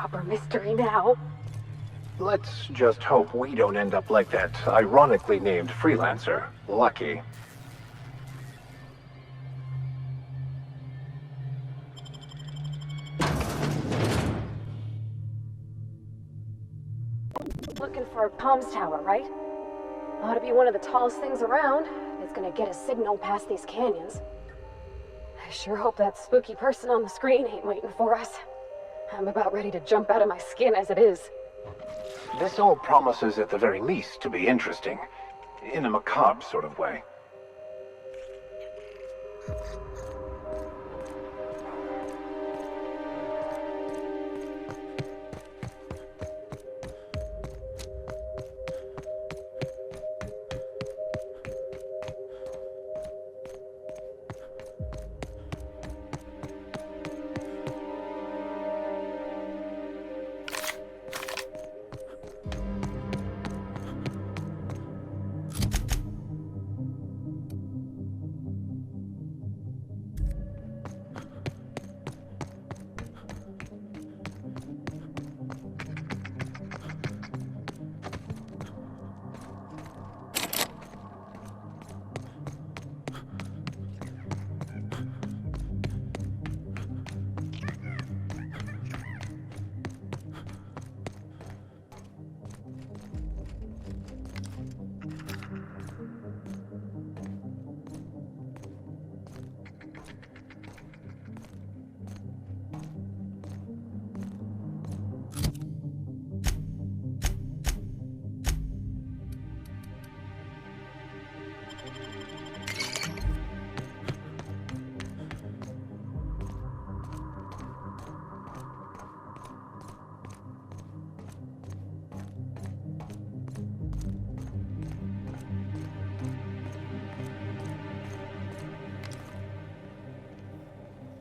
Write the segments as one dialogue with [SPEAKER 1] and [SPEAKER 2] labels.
[SPEAKER 1] proper mystery now.
[SPEAKER 2] Let's just hope we don't end up like that ironically named freelancer, Lucky.
[SPEAKER 1] Looking for a comms tower, right? Ought to be one of the tallest things around. It's gonna get a signal past these canyons. I sure hope that spooky person on the screen ain't waiting for us. I'm about ready to jump out of my skin as it is.
[SPEAKER 2] This all promises at the very least to be interesting, in a macabre sort of way.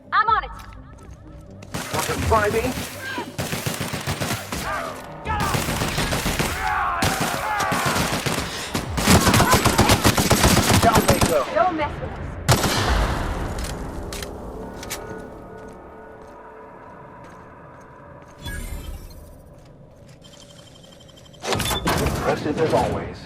[SPEAKER 1] I'm on it!
[SPEAKER 2] Want to try me? Down they go.
[SPEAKER 1] Don't mess with us.
[SPEAKER 2] Impressive as always.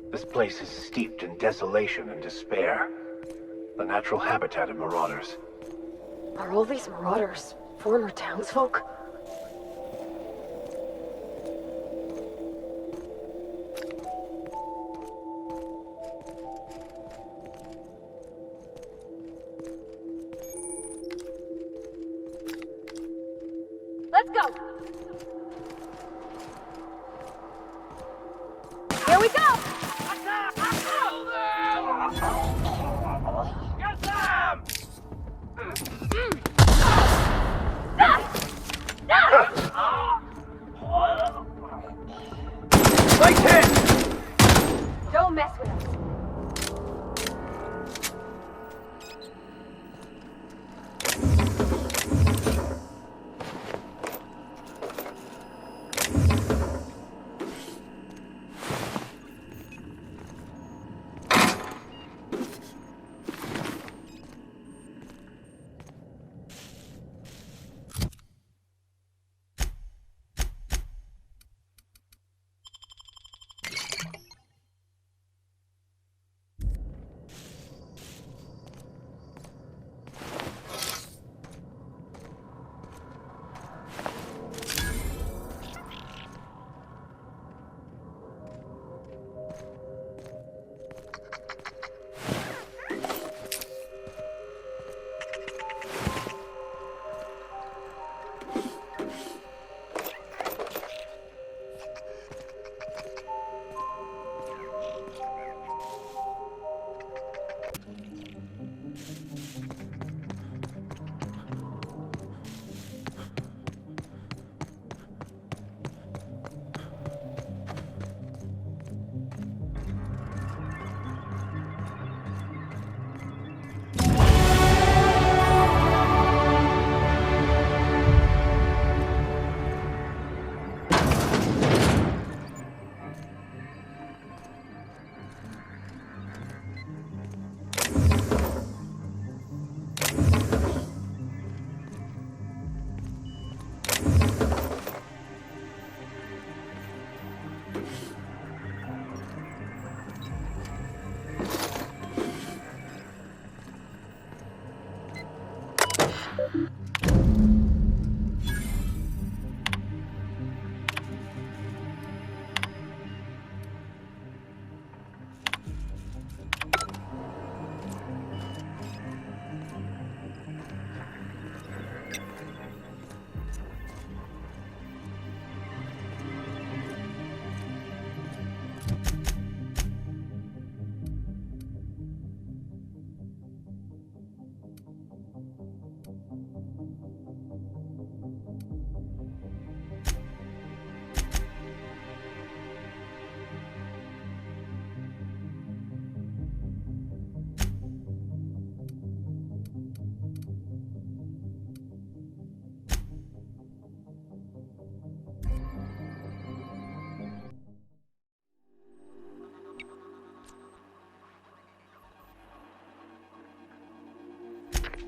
[SPEAKER 2] This place is steeped in desolation and despair. The natural habitat of marauders.
[SPEAKER 1] Are all these marauders former townsfolk?
[SPEAKER 3] Get them!
[SPEAKER 2] Like hit!
[SPEAKER 1] Don't mess with us.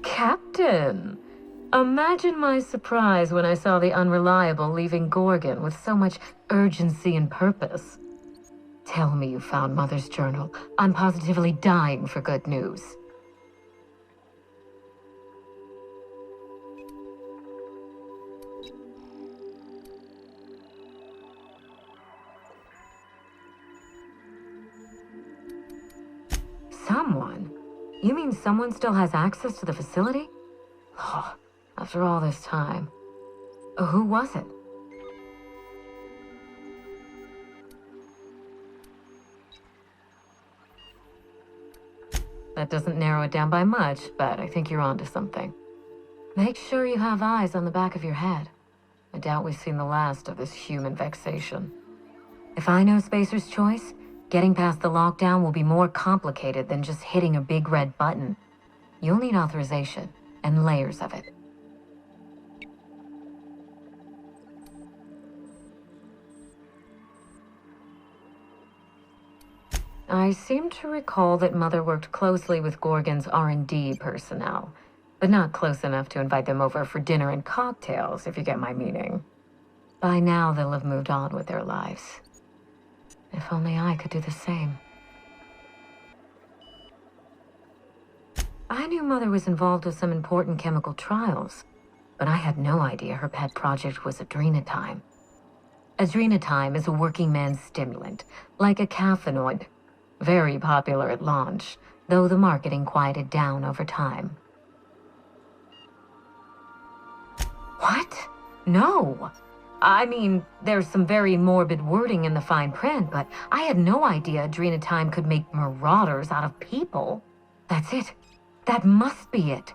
[SPEAKER 4] Captain! Imagine my surprise when I saw the Unreliable leaving Gorgon with so much urgency and purpose. Tell me you found Mother's journal. I'm positively dying for good news. Someone? You mean someone still has access to the facility? Oh, after all this time. Who was it? That doesn't narrow it down by much, but I think you're onto something. Make sure you have eyes on the back of your head. I doubt we've seen the last of this human vexation. If I know Spacer's choice, getting past the lockdown will be more complicated than just hitting a big red button. You'll need authorization, and layers of it. I seem to recall that Mother worked closely with Gorgon's R&D personnel, but not close enough to invite them over for dinner and cocktails, if you get my meaning. By now, they'll have moved on with their lives. If only I could do the same. I knew Mother was involved with some important chemical trials, but I had no idea her pet project was adrenatime. Adrenatime is a working man's stimulant, like a caffeinoid. Very popular at launch, though the marketing quieted down over time. What? No! I mean, there's some very morbid wording in the fine print, but I had no idea Adrenatime could make marauders out of people. That's it. That must be it.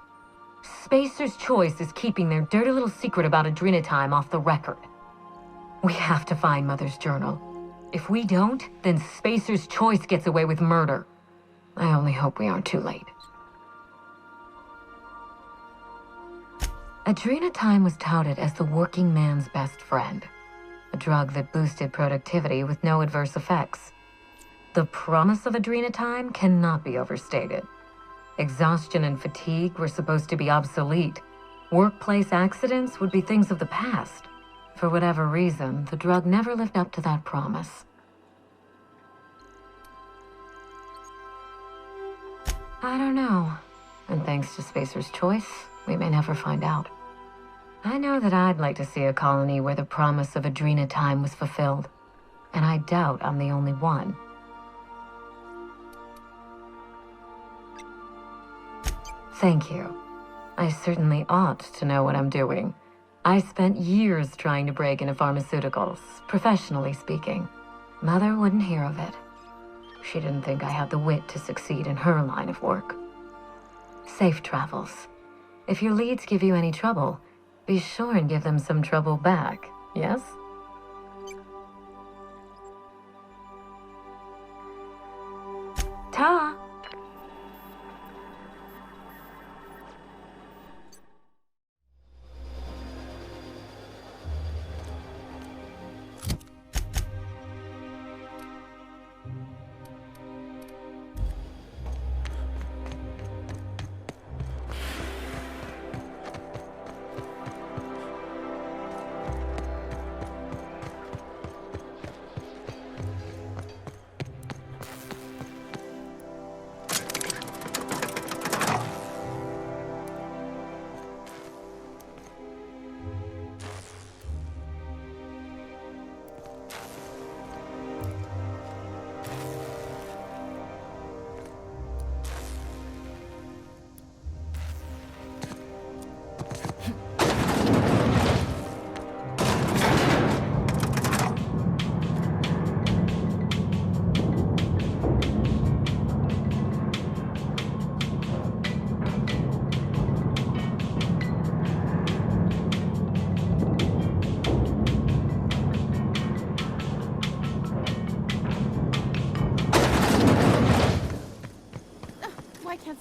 [SPEAKER 4] Spacer's Choice is keeping their dirty little secret about Adrenatime off the record. We have to find Mother's journal. If we don't, then Spacer's Choice gets away with murder. I only hope we aren't too late. Adrenatime was touted as the working man's best friend, a drug that boosted productivity with no adverse effects. The promise of Adrenatime cannot be overstated. Exhaustion and fatigue were supposed to be obsolete. Workplace accidents would be things of the past. For whatever reason, the drug never lived up to that promise. I don't know. And thanks to Spacer's Choice, we may never find out. I know that I'd like to see a colony where the promise of Adrenatime was fulfilled. And I doubt I'm the only one. Thank you. I certainly ought to know what I'm doing. I spent years trying to break into pharmaceuticals, professionally speaking. Mother wouldn't hear of it. She didn't think I had the wit to succeed in her line of work. Safe travels. If your leads give you any trouble, be sure and give them some trouble back, yes? Ta!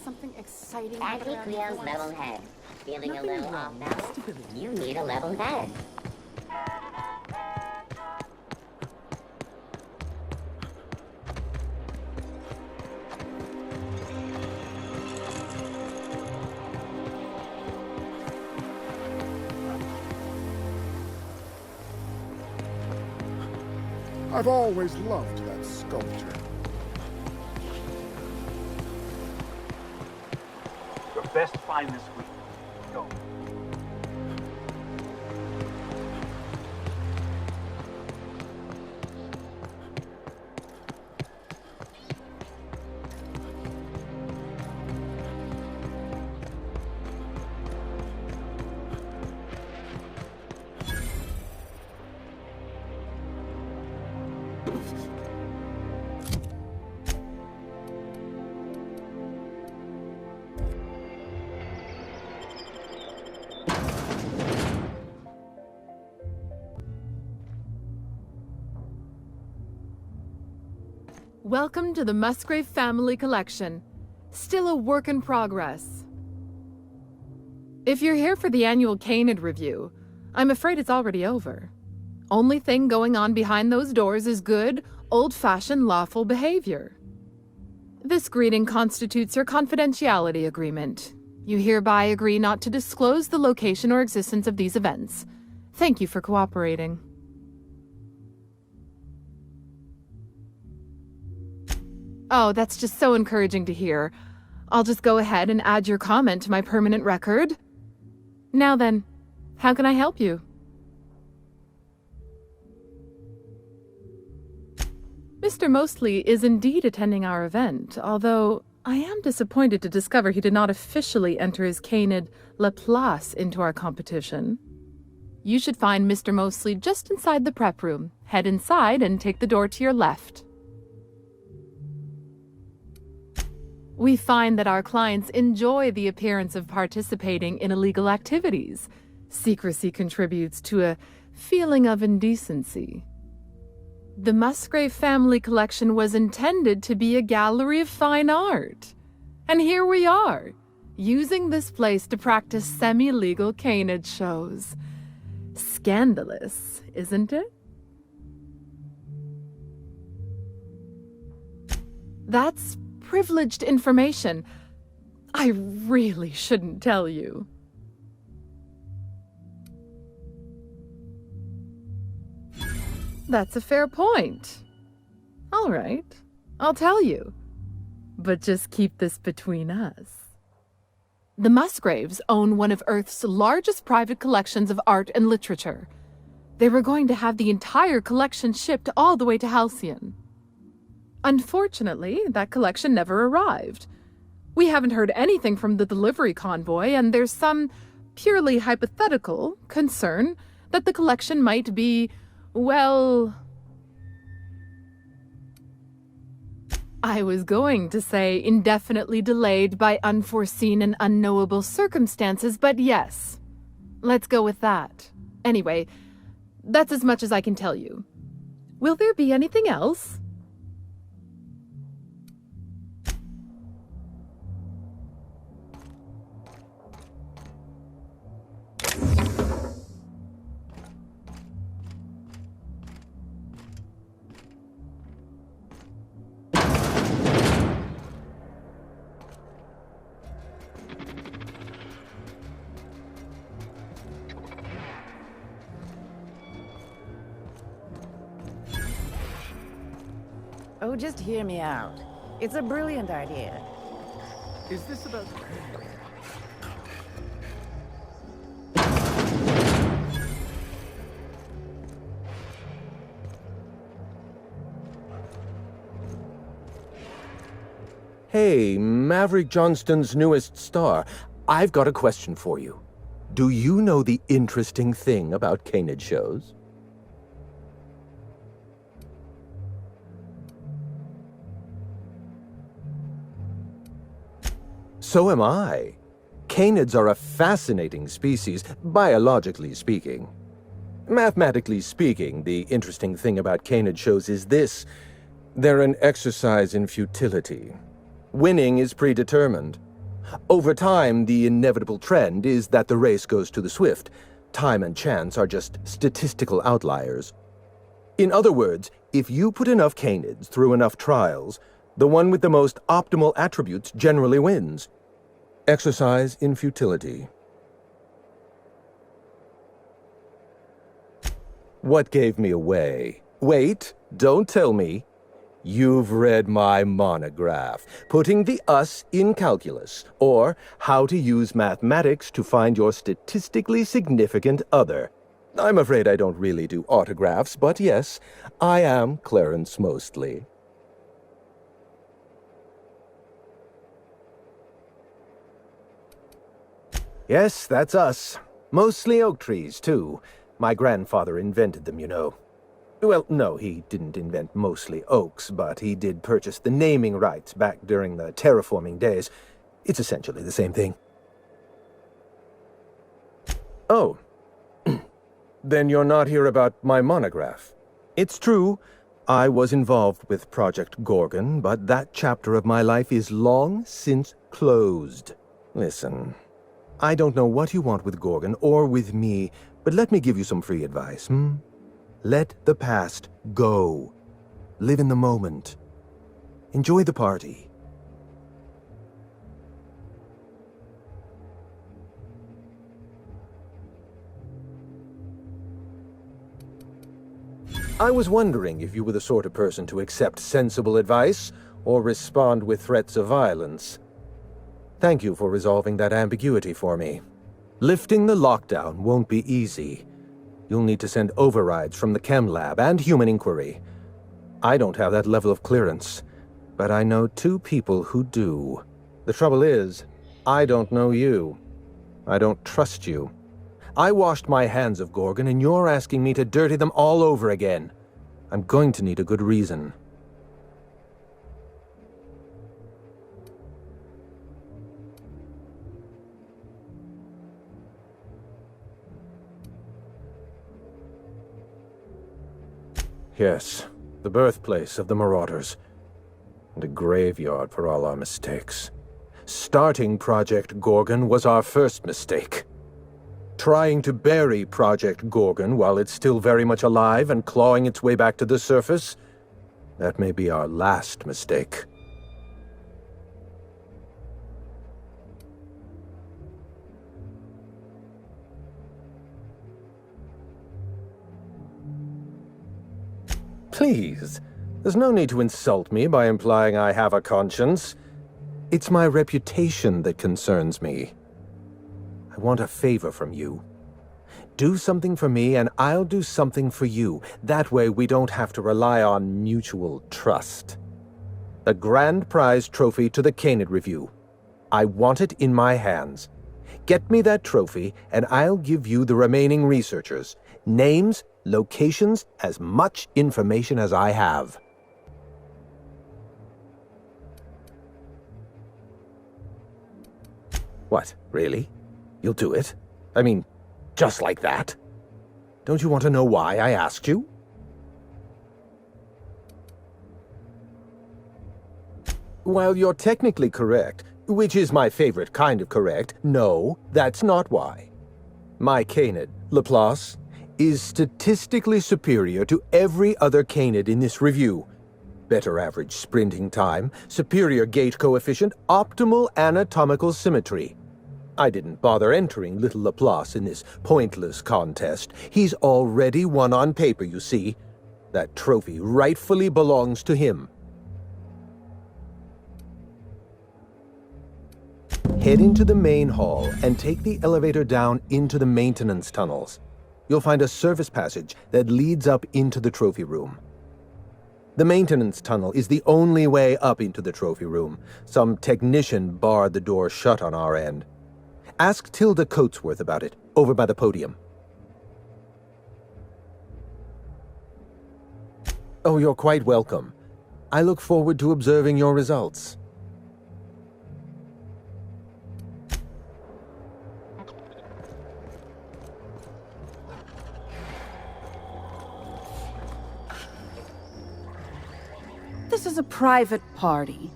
[SPEAKER 5] Something exciting.
[SPEAKER 6] Cleo's level head. Feeling a little off now? You need a level head.
[SPEAKER 7] I've always loved that sculpture.
[SPEAKER 3] Your best find this week. Go.
[SPEAKER 5] Welcome to the Musgrave Family Collection. Still a work in progress. If you're here for the annual Canid review, I'm afraid it's already over. Only thing going on behind those doors is good, old-fashioned lawful behavior. This greeting constitutes your confidentiality agreement. You hereby agree not to disclose the location or existence of these events. Thank you for cooperating. Oh, that's just so encouraging to hear. I'll just go ahead and add your comment to my permanent record. Now then, how can I help you? Mr. Mostly is indeed attending our event, although I am disappointed to discover he did not officially enter his Canid La Place into our competition. You should find Mr. Mosley just inside the prep room. Head inside and take the door to your left. We find that our clients enjoy the appearance of participating in illegal activities. Secrecy contributes to a feeling of indecency. The Musgrave family collection was intended to be a gallery of fine art. And here we are, using this place to practice semi-legal canid shows. Scandalous, isn't it? That's privileged information. I really shouldn't tell you. That's a fair point. All right, I'll tell you. But just keep this between us. The Musgraves own one of Earth's largest private collections of art and literature. They were going to have the entire collection shipped all the way to Halcyon. Unfortunately, that collection never arrived. We haven't heard anything from the delivery convoy, and there's some purely hypothetical concern that the collection might be, well... I was going to say indefinitely delayed by unforeseen and unknowable circumstances, but yes, let's go with that. Anyway, that's as much as I can tell you. Will there be anything else?
[SPEAKER 8] Oh, just hear me out. It's a brilliant idea.
[SPEAKER 3] Is this about...
[SPEAKER 9] Hey, Maverick Johnston's newest star. I've got a question for you. Do you know the interesting thing about canid shows? So am I. Canids are a fascinating species, biologically speaking. Mathematically speaking, the interesting thing about canid shows is this. They're an exercise in futility. Winning is predetermined. Over time, the inevitable trend is that the race goes to the swift. Time and chance are just statistical outliers. In other words, if you put enough canids through enough trials, the one with the most optimal attributes generally wins. Exercise in futility. What gave me away? Wait, don't tell me. You've read my monograph, Putting the Us in Calculus, or How to Use Mathematics to Find Your Statistically Significant Other. I'm afraid I don't really do autographs, but yes, I am Clarence Mostly. Yes, that's us. Mostly oak trees, too. My grandfather invented them, you know. Well, no, he didn't invent mostly oaks, but he did purchase the naming rights back during the terraforming days. It's essentially the same thing. Oh. Then you're not here about my monograph. It's true, I was involved with Project Gorgon, but that chapter of my life is long since closed. Listen, I don't know what you want with Gorgon or with me, but let me give you some free advice, Let the past go. Live in the moment. Enjoy the party. I was wondering if you were the sort of person to accept sensible advice or respond with threats of violence. Thank you for resolving that ambiguity for me. Lifting the lockdown won't be easy. You'll need to send overrides from the chem lab and human inquiry. I don't have that level of clearance, but I know 2 people who do. The trouble is, I don't know you. I don't trust you. I washed my hands of Gorgon, and you're asking me to dirty them all over again. I'm going to need a good reason. Yes, the birthplace of the Marauders. And a graveyard for all our mistakes. Starting Project Gorgon was our first mistake. Trying to bury Project Gorgon while it's still very much alive and clawing its way back to the surface, that may be our last mistake. Please, there's no need to insult me by implying I have a conscience. It's my reputation that concerns me. I want a favor from you. Do something for me, and I'll do something for you. That way we don't have to rely on mutual trust. A grand prize trophy to the Canid Review. I want it in my hands. Get me that trophy, and I'll give you the remaining researchers. Names, locations, as much information as I have. What, really? You'll do it? I mean, just like that? Don't you want to know why I asked you? While you're technically correct, which is my favorite kind of correct, no, that's not why. My Canid, Laplace, is statistically superior to every other Canid in this review. Better average sprinting time, superior gait coefficient, optimal anatomical symmetry. I didn't bother entering little Laplace in this pointless contest. He's already won on paper, you see. That trophy rightfully belongs to him. Head into the main hall and take the elevator down into the maintenance tunnels. You'll find a service passage that leads up into the trophy room. The maintenance tunnel is the only way up into the trophy room. Some technician barred the door shut on our end. Ask Tilda Coatsworth about it, over by the podium. Oh, you're quite welcome. I look forward to observing your results.
[SPEAKER 10] This is a private party.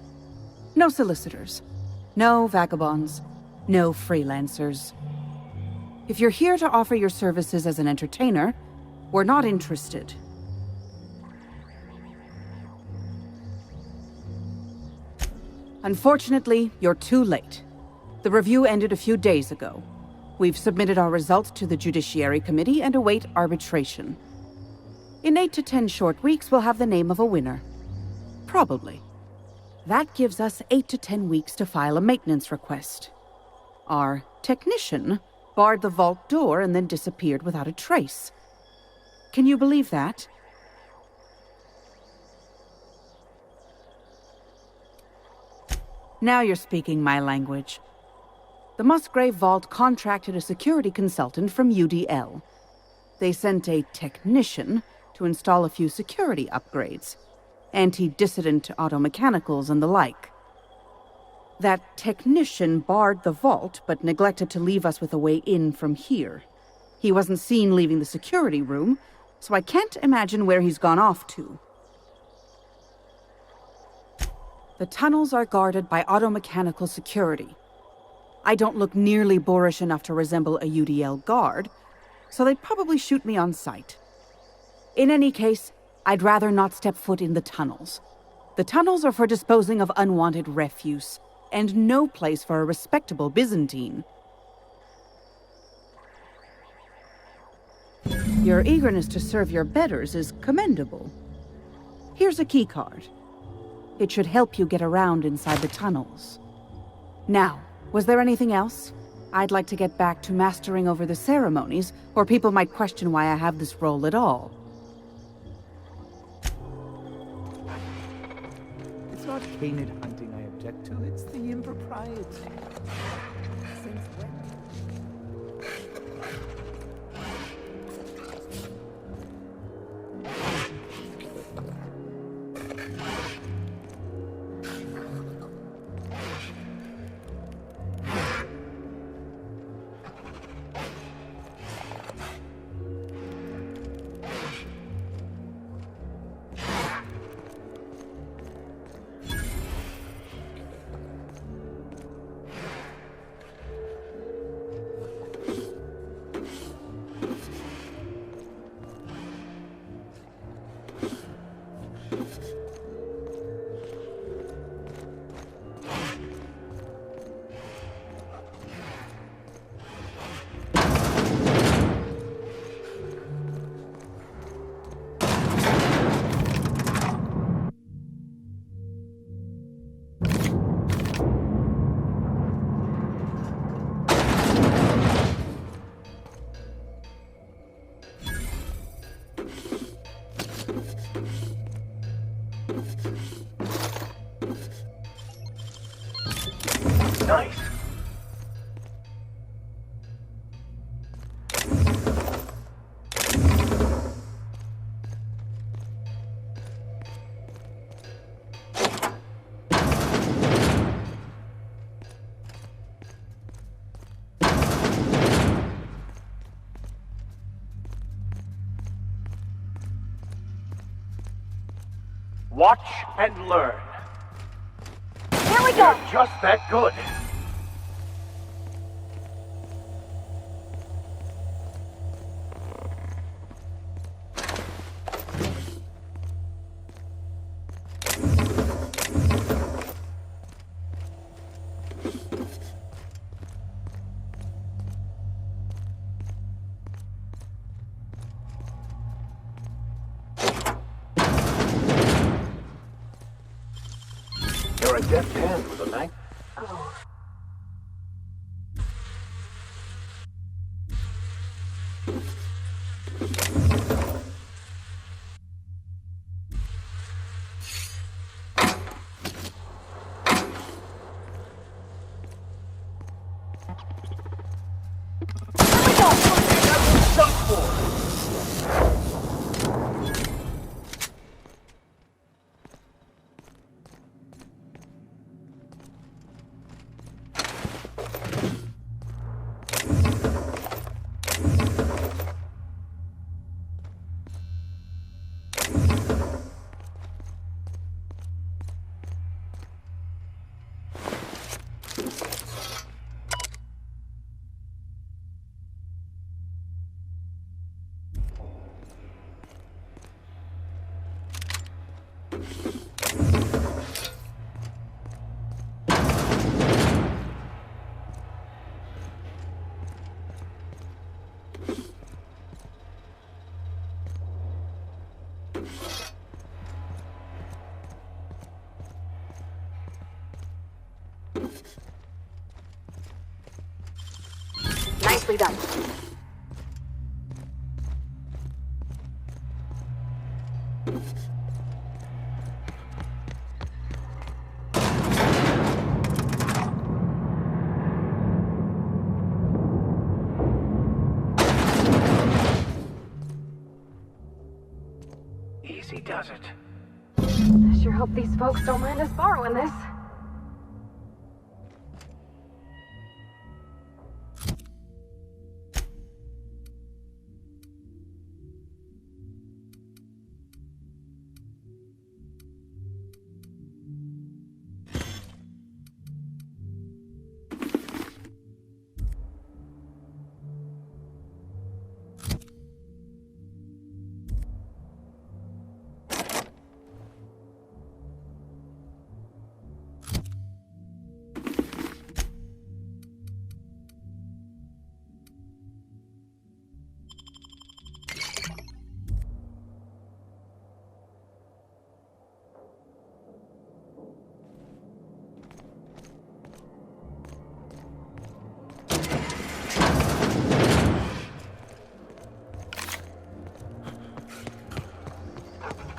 [SPEAKER 10] No solicitors. No vagabonds. No freelancers. If you're here to offer your services as an entertainer, we're not interested. Unfortunately, you're too late. The review ended a few days ago. We've submitted our results to the Judiciary Committee and await arbitration. In 8 to 10 short weeks, we'll have the name of a winner. Probably. That gives us 8 to 10 weeks to file a maintenance request. Our technician barred the vault door and then disappeared without a trace. Can you believe that? Now you're speaking my language. The Musgrave Vault contracted a security consultant from UDL. They sent a technician to install a few security upgrades, anti-dissident auto-mechanicals and the like. That technician barred the vault, but neglected to leave us with a way in from here. He wasn't seen leaving the security room, so I can't imagine where he's gone off to. The tunnels are guarded by auto-mechanical security. I don't look nearly boorish enough to resemble a UDL guard, so they'd probably shoot me on sight. In any case, I'd rather not step foot in the tunnels. The tunnels are for disposing of unwanted refuse, and no place for a respectable Byzantine. Your eagerness to serve your betters is commendable. Here's a keycard. It should help you get around inside the tunnels. Now, was there anything else? I'd like to get back to mastering over the ceremonies, or people might question why I have this role at all.
[SPEAKER 3] It's not Canid hunting I object to, it's the impropriety. Since when?
[SPEAKER 2] Nice. Watch and learn.
[SPEAKER 1] Here we go!
[SPEAKER 2] You're just that good. You're a deft hand with a knife.
[SPEAKER 1] Oh. Nicely done.
[SPEAKER 2] Easy does it.
[SPEAKER 1] I sure hope these folks don't mind us borrowing this.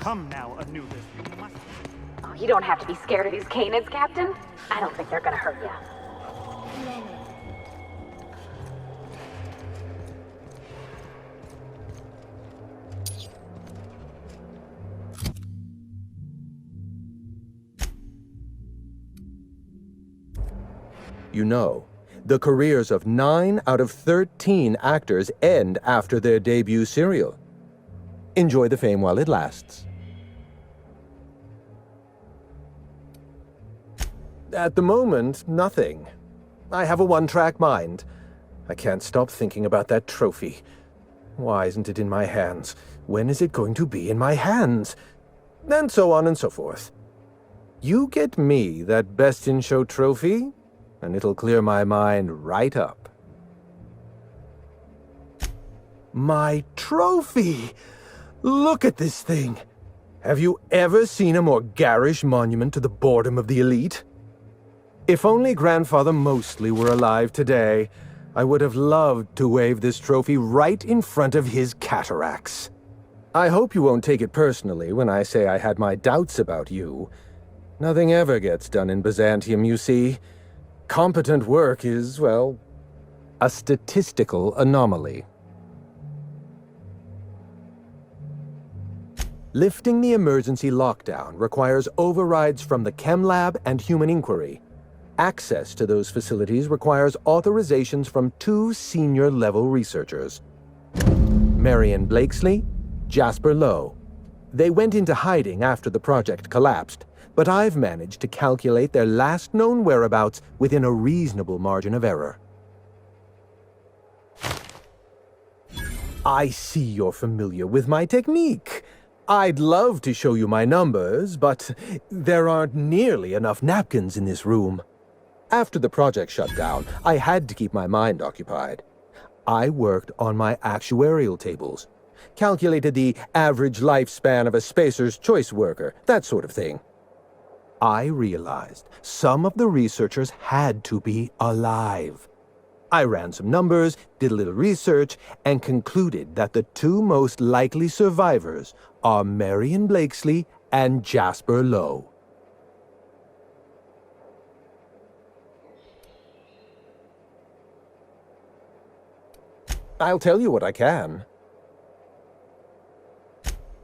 [SPEAKER 3] Come now, Anubis. You must...
[SPEAKER 1] Oh, you don't have to be scared of these canids, Captain. I don't think they're gonna hurt you.
[SPEAKER 9] You know, the careers of 9 out of 13 actors end after their debut serial. Enjoy the fame while it lasts. At the moment, nothing. I have a one-track mind. I can't stop thinking about that trophy. Why isn't it in my hands? When is it going to be in my hands? And so on and so forth. You get me that Best in Show trophy, and it'll clear my mind right up. My trophy! Look at this thing! Have you ever seen a more garish monument to the boredom of the elite? If only Grandfather Mostly were alive today, I would have loved to wave this trophy right in front of his cataracts. I hope you won't take it personally when I say I had my doubts about you. Nothing ever gets done in Byzantium, you see. Competent work is, well, a statistical anomaly. Lifting the emergency lockdown requires overrides from the Chem Lab and Human Inquiry. Access to those facilities requires authorizations from 2 senior-level researchers. Marion Blakesley, Jasper Lowe. They went into hiding after the project collapsed, but I've managed to calculate their last known whereabouts within a reasonable margin of error. I see you're familiar with my technique. I'd love to show you my numbers, but there aren't nearly enough napkins in this room. After the project shut down, I had to keep my mind occupied. I worked on my actuarial tables, calculated the average lifespan of a Spacer's Choice worker, that sort of thing. I realized some of the researchers had to be alive. I ran some numbers, did a little research, and concluded that the 2 most likely survivors are Marion Blakesley and Jasper Lowe. I'll tell you what I can.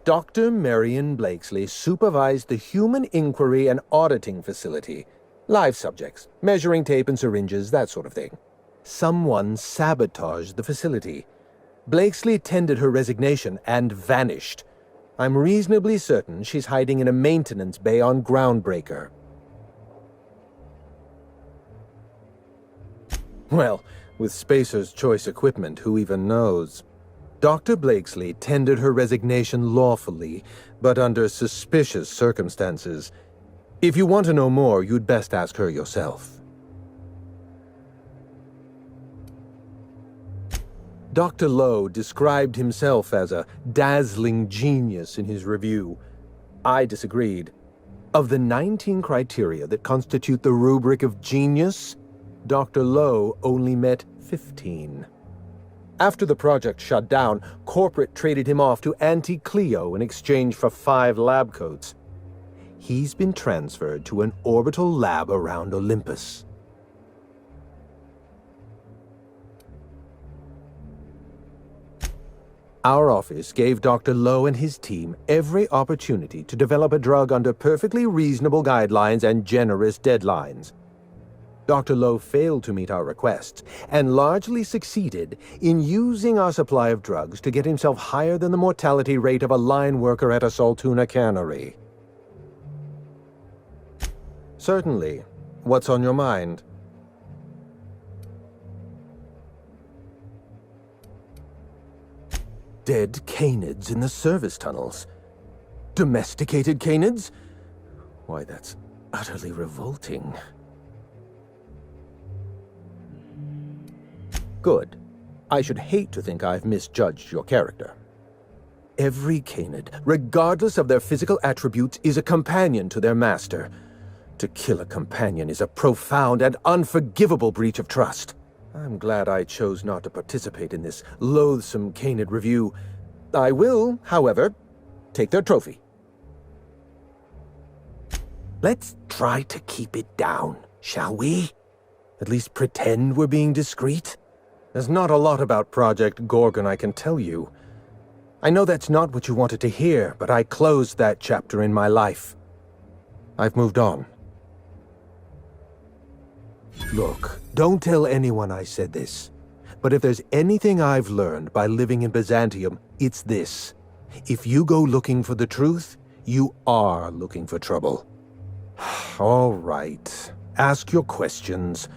[SPEAKER 9] Dr. Marion Blakesley supervised the Human Inquiry and Auditing Facility. Live subjects, measuring tape and syringes, that sort of thing. Someone sabotaged the facility. Blakesley tendered her resignation and vanished. I'm reasonably certain she's hiding in a maintenance bay on Groundbreaker. Well, with Spacer's Choice equipment, who even knows? Dr. Blakesley tendered her resignation lawfully, but under suspicious circumstances. If you want to know more, you'd best ask her yourself. Dr. Lowe described himself as a dazzling genius in his review. I disagreed. Of the 19 criteria that constitute the rubric of genius, Dr. Lowe only met 15. After the project shut down, corporate traded him off to Auntie Cleo in exchange for 5 lab coats. He's been transferred to an orbital lab around Olympus. Our office gave Dr. Lowe and his team every opportunity to develop a drug under perfectly reasonable guidelines and generous deadlines. Dr. Lowe failed to meet our requests and largely succeeded in using our supply of drugs to get himself higher than the mortality rate of a line worker at a Saltuna cannery. Certainly. What's on your mind? Dead canids in the service tunnels. Domesticated canids? Why, that's utterly revolting. Good. I should hate to think I've misjudged your character. Every canid, regardless of their physical attributes, is a companion to their master. To kill a companion is a profound and unforgivable breach of trust. I'm glad I chose not to participate in this loathsome canid review. I will, however, take their trophy. Let's try to keep it down, shall we? At least pretend we're being discreet. There's not a lot about Project Gorgon I can tell you. I know that's not what you wanted to hear, but I closed that chapter in my life. I've moved on. Look, don't tell anyone I said this. But if there's anything I've learned by living in Byzantium, it's this. If you go looking for the truth, you are looking for trouble. All right. Ask your questions.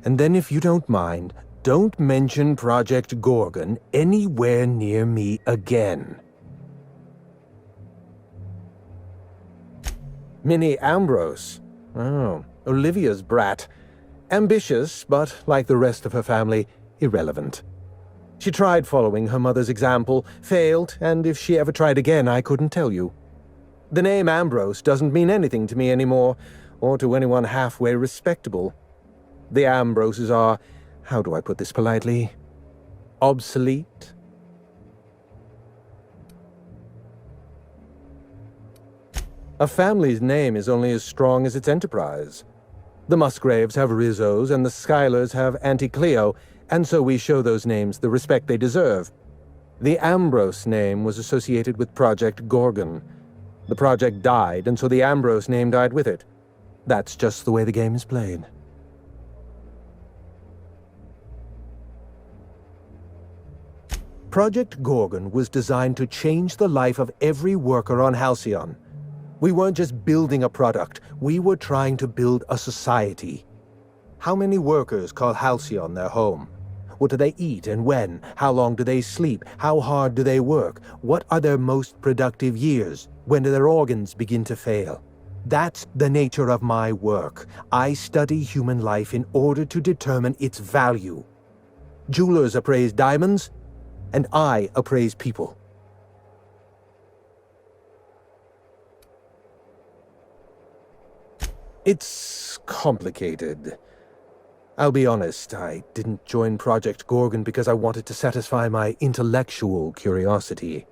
[SPEAKER 9] And then if you don't mind, don't mention Project Gorgon anywhere near me again. Minnie Ambrose. Oh, Olivia's brat. Ambitious, but like the rest of her family, irrelevant. She tried following her mother's example, failed, and if she ever tried again, I couldn't tell you. The name Ambrose doesn't mean anything to me anymore, or to anyone halfway respectable. The Ambroses are, how do I put this politely, obsolete? A family's name is only as strong as its enterprise. The Musgraves have Rizzos, and the Schuyler's have Auntie Cleo, and so we show those names the respect they deserve. The Ambrose name was associated with Project Gorgon. The project died, and so the Ambrose name died with it. That's just the way the game is played. Project Gorgon was designed to change the life of every worker on Halcyon. We weren't just building a product, we were trying to build a society. How many workers call Halcyon their home? What do they eat and when? How long do they sleep? How hard do they work? What are their most productive years? When do their organs begin to fail? That's the nature of my work. I study human life in order to determine its value. Jewelers appraise diamonds, and I appraise people. It's complicated. I'll be honest, I didn't join Project Gorgon because I wanted to satisfy my intellectual curiosity.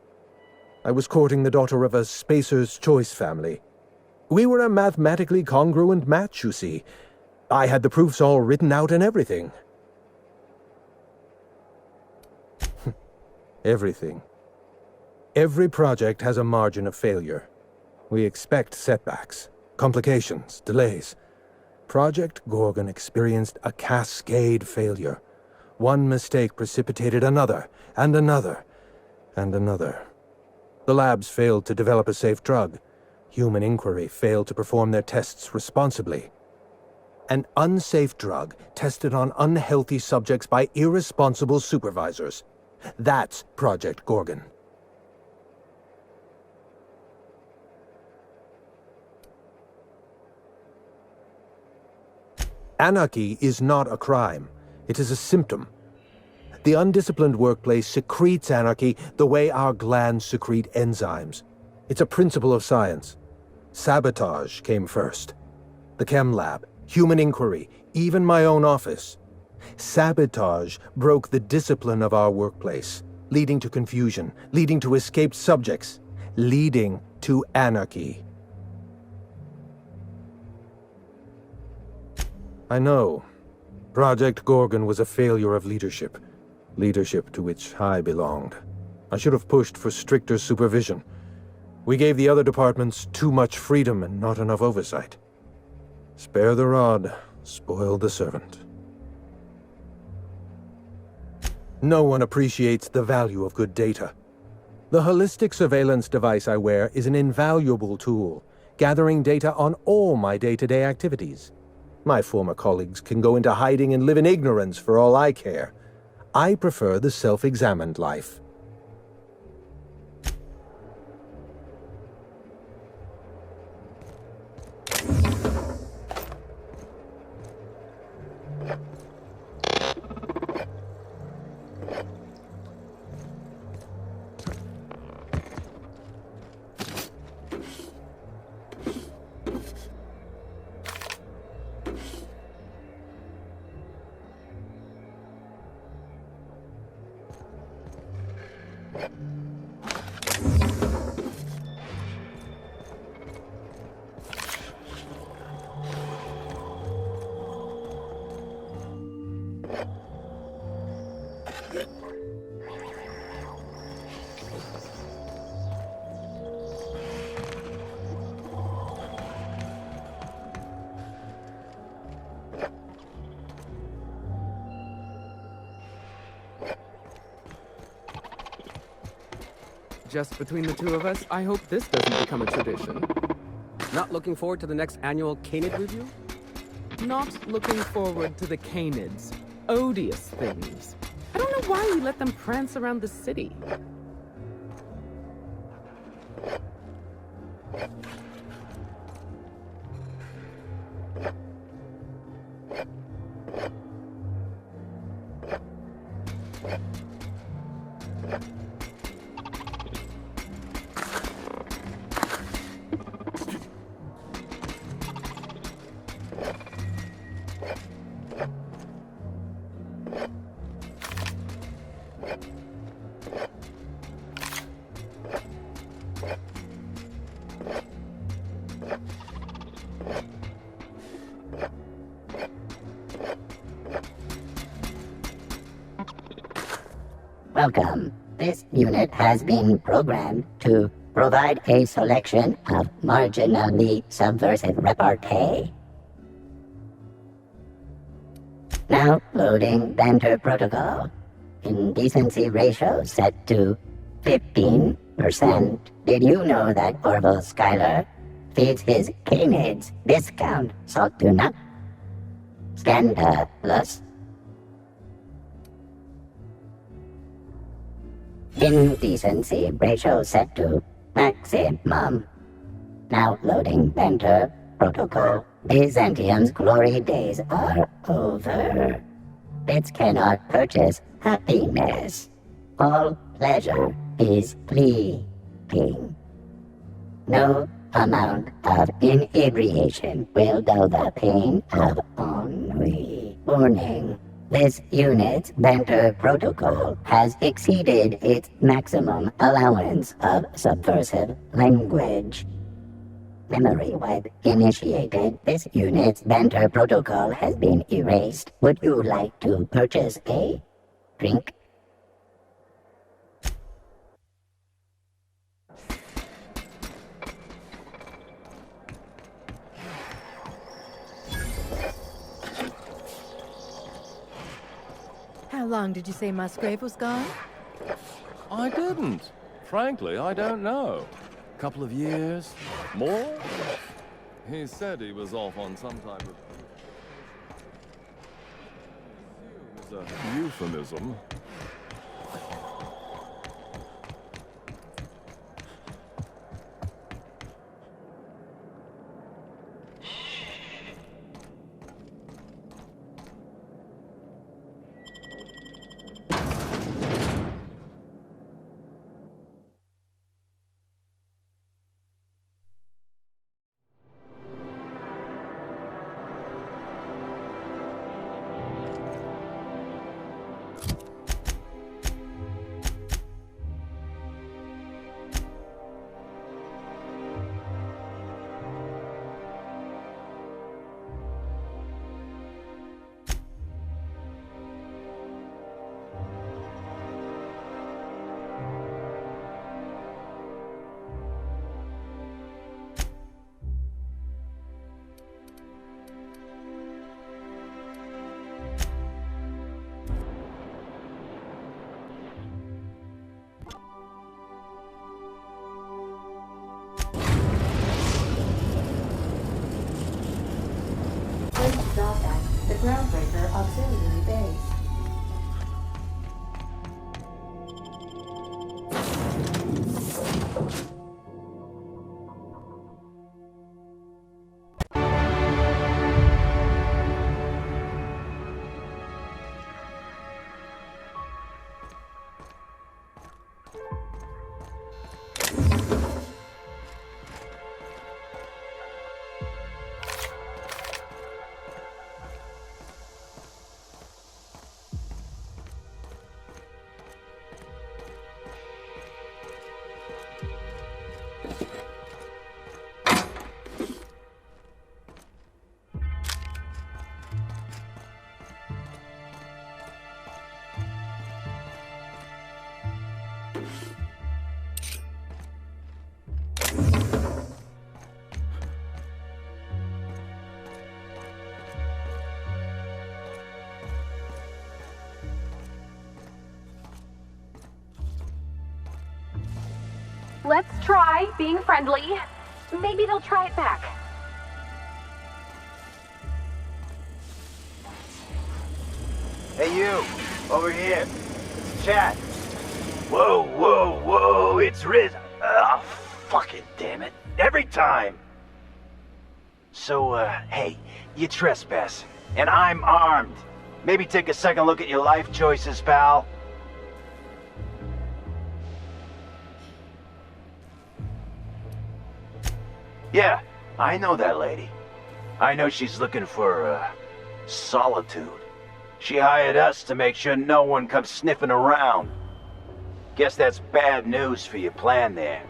[SPEAKER 9] I was courting the daughter of a Spacer's Choice family. We were a mathematically congruent match, you see. I had the proofs all written out and everything. Everything. Every project has a margin of failure. We expect setbacks, complications, delays. Project Gorgon experienced a cascade failure. One mistake precipitated another, and another, and another. The labs failed to develop a safe drug. Human Inquiry failed to perform their tests responsibly. An unsafe drug tested on unhealthy subjects by irresponsible supervisors. That's Project Gorgon. Anarchy is not a crime. It is a symptom. The undisciplined workplace secretes anarchy the way our glands secrete enzymes. It's a principle of science. Sabotage came first. The chem lab, Human Inquiry, even my own office. Sabotage broke the discipline of our workplace, leading to confusion, leading to escaped subjects, leading to anarchy. I know. Project Gorgon was a failure of leadership. Leadership to which I belonged. I should have pushed for stricter supervision. We gave the other departments too much freedom and not enough oversight. Spare the rod, spoil the servant. No one appreciates the value of good data. The holistic surveillance device I wear is an invaluable tool, gathering data on all my day-to-day activities. My former colleagues can go into hiding and live in ignorance for all I care. I prefer the self-examined life.
[SPEAKER 11] Just between the two of us, I hope this doesn't become a tradition.
[SPEAKER 12] Not looking forward to the next annual Canid review?
[SPEAKER 5] Not looking forward to the Canids. Odious things. I don't know why we let them prance around the city.
[SPEAKER 6] Welcome. This unit has been programmed to provide a selection of marginally subversive repartee. Now loading banter protocol. Indecency ratio set to 15%. Did you know that Orville Schuyler feeds his canids discount salt tuna? Scandalous. Indecency ratio set to maximum. Now loading banter protocol. Byzantium's glory days are over. Bits cannot purchase happiness. All pleasure is fleeting. No amount of inebriation will dull the pain of ennui. Warning. This unit's banter protocol has exceeded its maximum allowance of subversive language. Memory wipe initiated. This unit's banter protocol has been erased. Would you like to purchase a drink?
[SPEAKER 13] How long did you say Musgrave was gone?
[SPEAKER 14] I didn't. Frankly, I don't know. Couple of years? More? He said he was off on some type of... It was a euphemism.
[SPEAKER 15] Stop at the Groundbreaker Auxiliary Base.
[SPEAKER 1] Let's try being friendly. Maybe they'll try it back.
[SPEAKER 16] Hey you, over here. It's Chad. Whoa, whoa, whoa, it's Riz. Oh, fucking damn it. Every time. So, hey, you trespass, and I'm armed. Maybe take a second look at your life choices, pal. Yeah, I know that lady. I know she's looking for, solitude. She hired us to make sure no one comes sniffing around. Guess that's bad news for your plan there.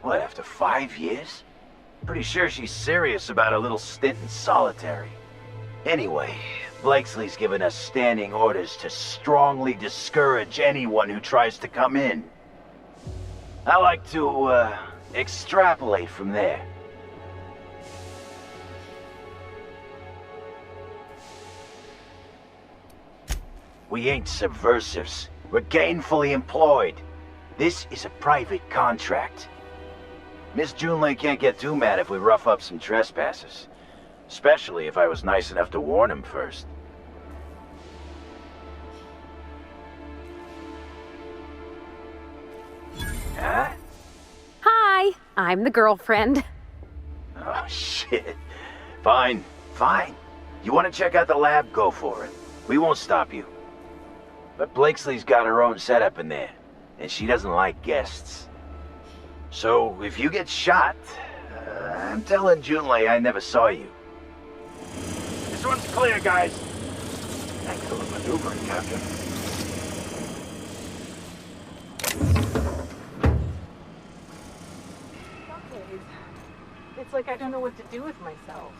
[SPEAKER 16] What, after 5 years? Pretty sure she's serious about a little stint in solitary. Anyway, Blakesley's given us standing orders to strongly discourage anyone who tries to come in. I like to, extrapolate from there. We ain't subversives. We're gainfully employed. This is a private contract. Miss Junlei can't get too mad if we rough up some trespassers. Especially if I was nice enough to warn him first. Huh?
[SPEAKER 1] Hi, I'm the girlfriend.
[SPEAKER 16] Oh, shit. Fine, fine. You want to check out the lab? Go for it. We won't stop you. But Blakesley's got her own setup in there, and she doesn't like guests. So, if you get shot, I'm telling Junlei I never saw you. This one's clear, guys. Thanks for the maneuvering, Captain.
[SPEAKER 17] It's like I don't know what to do with myself.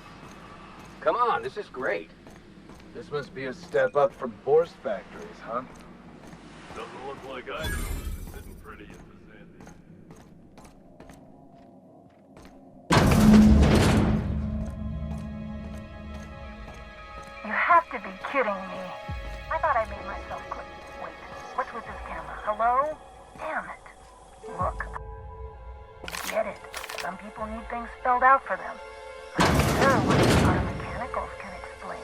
[SPEAKER 2] Come on, this is great. This must be a step up from Borst factories, huh?
[SPEAKER 14] Doesn't look like either of us is sitting pretty in the
[SPEAKER 18] You have to be kidding me. I thought I made myself clear. Wait, what's with this camera? Hello? Damn it. Look, I get it. Some people need things spelled out for them. But sure, what our mechanicals can explain.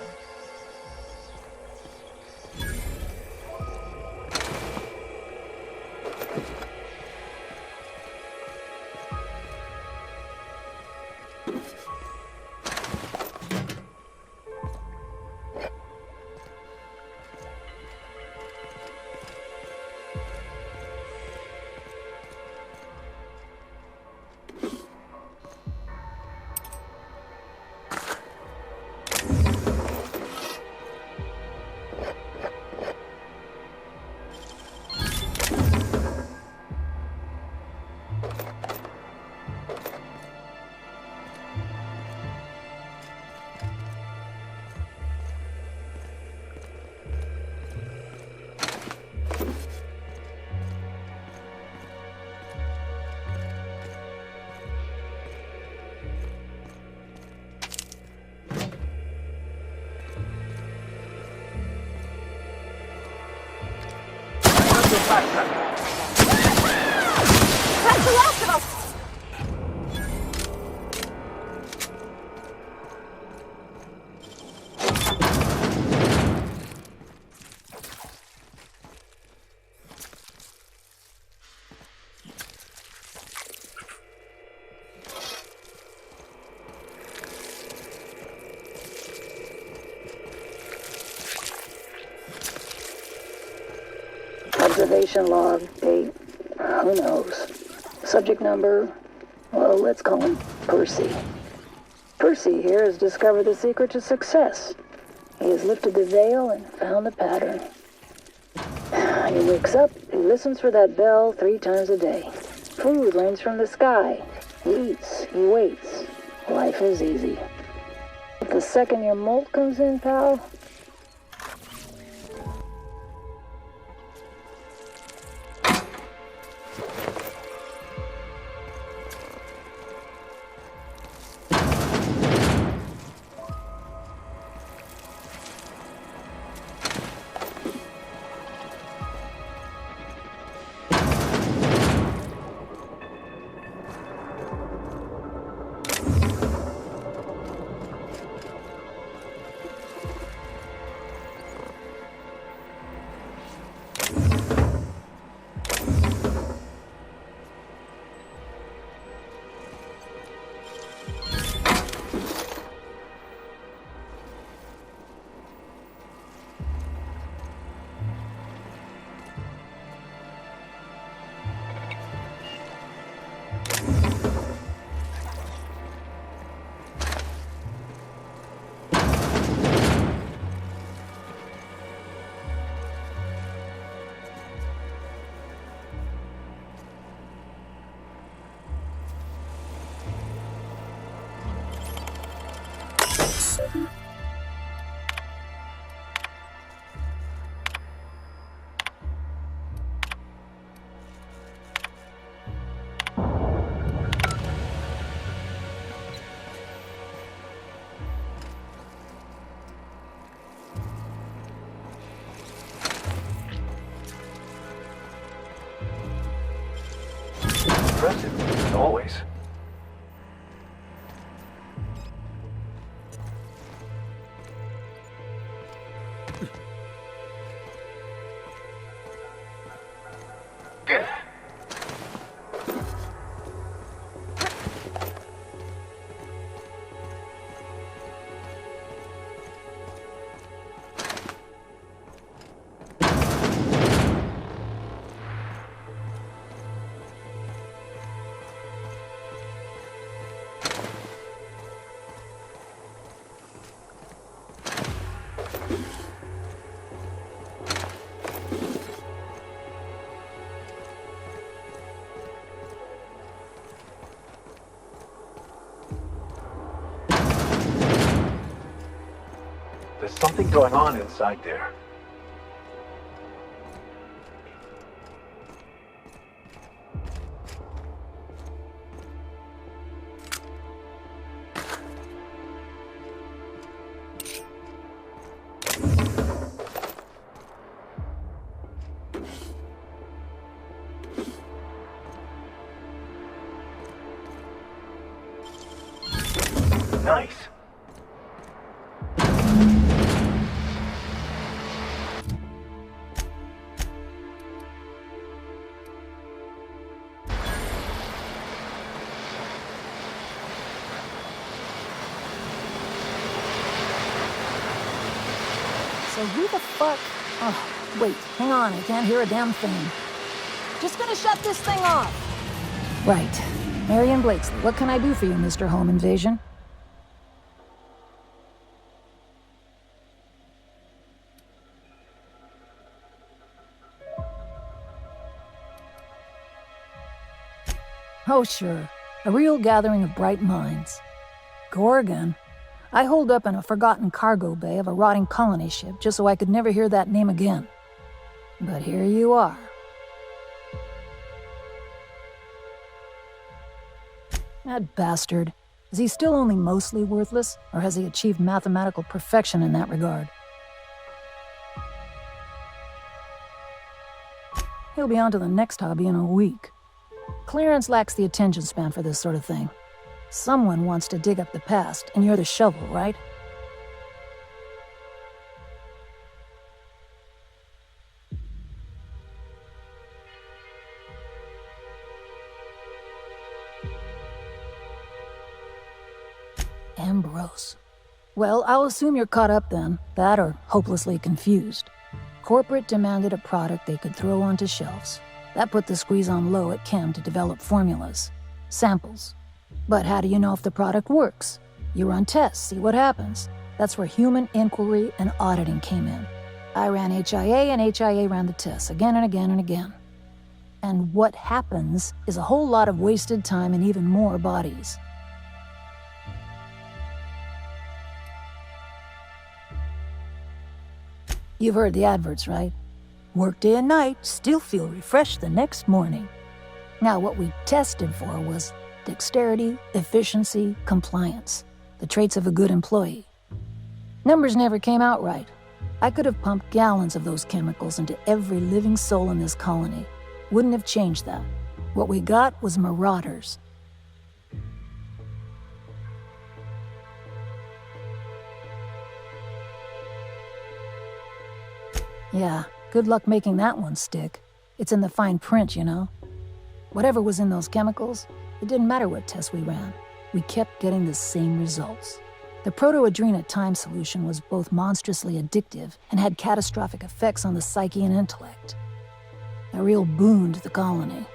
[SPEAKER 1] That's the last of us!
[SPEAKER 18] Observation log, date, who knows. Subject number, well, let's call him Percy. Percy here has discovered the secret to success. He has lifted the veil and found the pattern. He wakes up, he listens for that bell 3 times a day. Food rains from the sky. He eats, he waits. Life is easy. But the second your molt comes in, pal,
[SPEAKER 2] Impressive, as always. There's something going on inside there. Nice.
[SPEAKER 13] So who the fuck... Oh, wait, hang on, I can't hear a damn thing. Just gonna shut this thing off. Right. Marion Blakesley, what can I do for you, Mr. Home Invasion? Oh, sure. A real gathering of bright minds. Gorgon? I holed up in a forgotten cargo bay of a rotting colony ship just so I could never hear that name again. But here you are. That bastard. Is he still only mostly worthless, or has he achieved mathematical perfection in that regard? He'll be on to the next hobby in a week. Clarence lacks the attention span for this sort of thing. Someone wants to dig up the past, and you're the shovel, right? Ambrose. Well, I'll assume you're caught up then. That or hopelessly confused. Corporate demanded a product they could throw onto shelves. That put the squeeze on low at Chem to develop formulas. Samples. But how do you know if the product works? You run tests, see what happens. That's where human inquiry and auditing came in. I ran HIA, and HIA ran the tests again and again and again. And what happens is a whole lot of wasted time and even more bodies. You've heard the adverts, right? Work day and night, still feel refreshed the next morning. Now, what we tested for was dexterity, efficiency, compliance. The traits of a good employee. Numbers never came out right. I could have pumped gallons of those chemicals into every living soul in this colony. Wouldn't have changed that. What we got was marauders. Yeah, good luck making that one stick. It's in the fine print, you know. Whatever was in those chemicals, it didn't matter what tests we ran. We kept getting the same results. The proto-adrena time solution was both monstrously addictive and had catastrophic effects on the psyche and intellect. A real boon to the colony.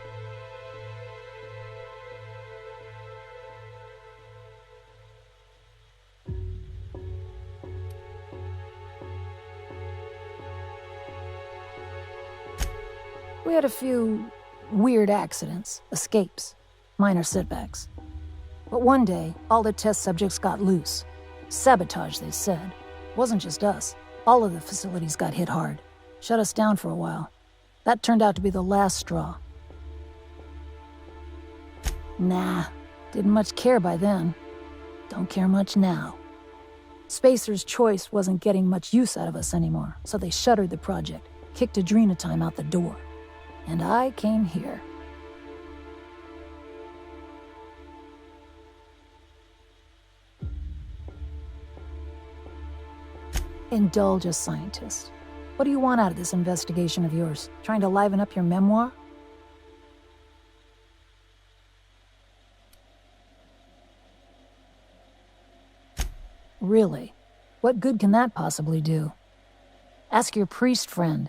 [SPEAKER 13] We had a few weird accidents, escapes, minor setbacks. But one day, all the test subjects got loose. Sabotage, they said. Wasn't just us. All of the facilities got hit hard. Shut us down for a while. That turned out to be the last straw. Nah, didn't much care by then. Don't care much now. Spacer's Choice wasn't getting much use out of us anymore, so they shuttered the project, kicked Adrenatime out the door. And I came here. Indulge a scientist. What do you want out of this investigation of yours? Trying to liven up your memoir? Really? What good can that possibly do? Ask your priest friend.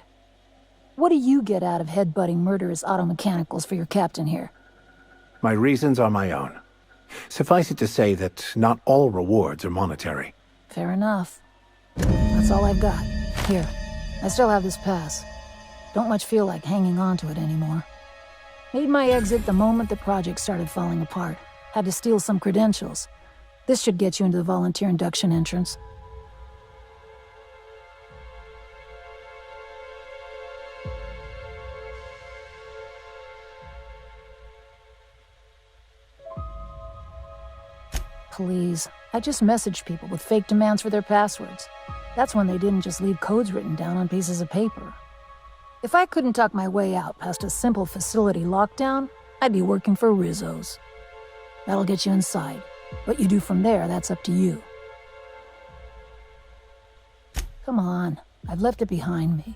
[SPEAKER 13] What do you get out of headbutting murderous automechanicals for your captain here?
[SPEAKER 2] My reasons are my own. Suffice it to say that not all rewards are monetary.
[SPEAKER 13] Fair enough. That's all I've got. Here, I still have this pass. Don't much feel like hanging on to it anymore. Made my exit the moment the project started falling apart. Had to steal some credentials. This should get you into the volunteer induction entrance. Please, I just messaged people with fake demands for their passwords. That's when they didn't just leave codes written down on pieces of paper. If I couldn't talk my way out past a simple facility lockdown, I'd be working for Rizzo's. That'll get you inside. What you do from there, that's up to you. Come on, I've left it behind me.